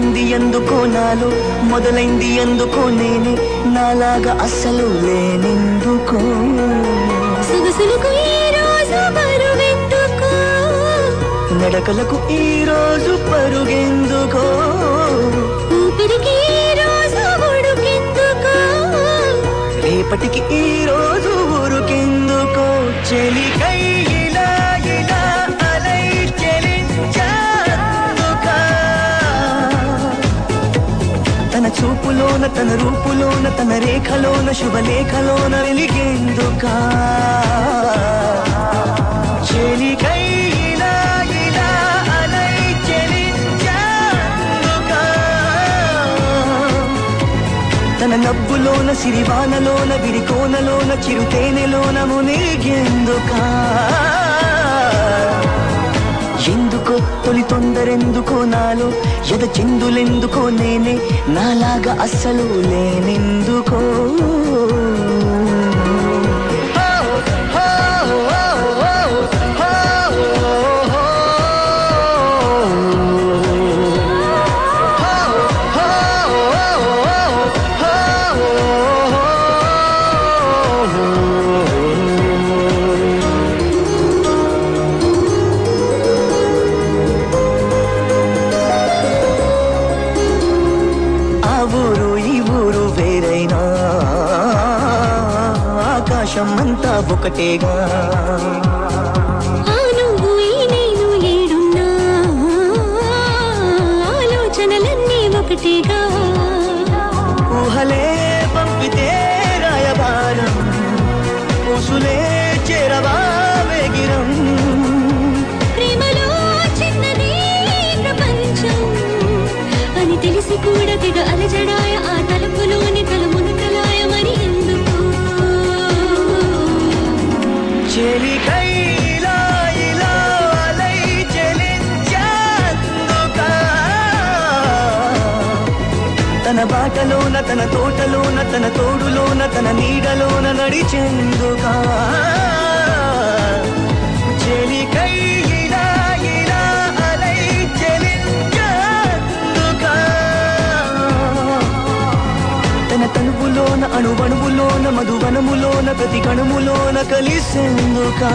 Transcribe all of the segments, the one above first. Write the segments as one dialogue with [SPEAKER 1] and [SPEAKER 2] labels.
[SPEAKER 1] మొదలైంది ఎందుకో నాలో మొదలైంది ఎందుకో నేనే నాలాగా అస్సలు లేనెందుకో
[SPEAKER 2] సొగసులకు ఈ రోజు పరుగెందుకో
[SPEAKER 1] నడకలకు ఈ రోజు పరుగెందుకో
[SPEAKER 2] ఊపిరికి ఈ రోజు ఉడుకెందుకో
[SPEAKER 1] రేపటికి ఈ రోజు ఊరుకెందుకో చెలికై ఇలా ఇలా అలై చెలించానుకా తన చూపులోన తన రూపులోన తన రేఖలోన శుభలేఖలోన వెలిగేందుకా చెలికై ఇలా ఇలా అలై చెలించానుకా తన నవ్వులోన సిరివానలోన విరికోనలోన చిరుతేనెలోన మునిగేందుకా ఎందుకో తొలి తొందరెందుకో నాలో ఎద చిందులెందుకో నేనే నాలాగా అస్సలు లేనెందుకో ఆకాశమంతా ఒకటేగా
[SPEAKER 2] నువ్వు నేను ఏడున్నా ఆలోచనలన్నీ ఒకటేగా
[SPEAKER 1] ఊహలే పంపితే రాయబారం ఊసులే చేరవా వేగిరం
[SPEAKER 2] ప్రేమలో చిన్నది ప్రపంచం అని తెలిసి కూడా తెగ అలజడాయ ఆ తలుపులోని తలమునకలాయ మరి ఎందుకు
[SPEAKER 1] చెలికై ఇలా ఇలా అలై చెలించానుకా తన బాటలోన తన తోటలోన తన తోడులోన తన నీడలోన నడిచెందుకా చెలికై ఇలా ఇలా అలై చెలించానుకా తన తనువులోన అణువణువులోన మధువనములోన ప్రతి కణములోన కలిసెందుకా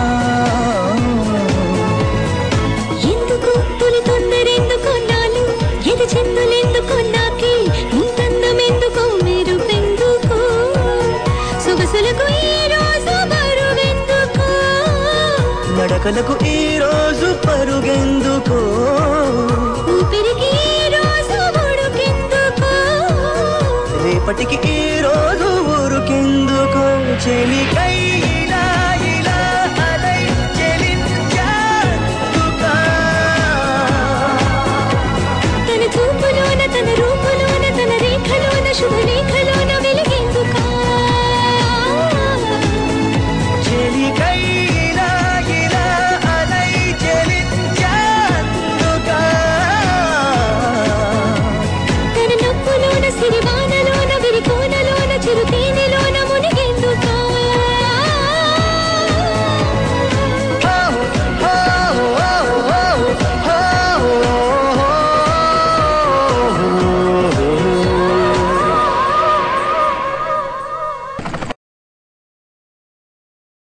[SPEAKER 2] ఎందుకు తొలి తొందరెందుకు నాలు ఎది చెందులెందుకు నాకి ఇంతందమెందుకు మెరుపెందుకు సొగసులకు ఈ రోజు పరుగెందుకు
[SPEAKER 1] నడకలకు ఈ రోజు పరుగెందుకో
[SPEAKER 2] ఊపిరికి ఈ రోజు ఉడుకెందుకు
[SPEAKER 1] రేపటికి ఈ రోజు ఊరుకెందుకో చెలికై ఇలా ఇలా అలై చెలించానుకా
[SPEAKER 2] తన చూపులోన తన రూపులోన తన రేఖలోన శుభలేఖలోన వెలిగేందుకా
[SPEAKER 1] చెలికై ఇలా ఇలా అలై చెలించానుకా
[SPEAKER 2] తన నవ్వులోన సిరివా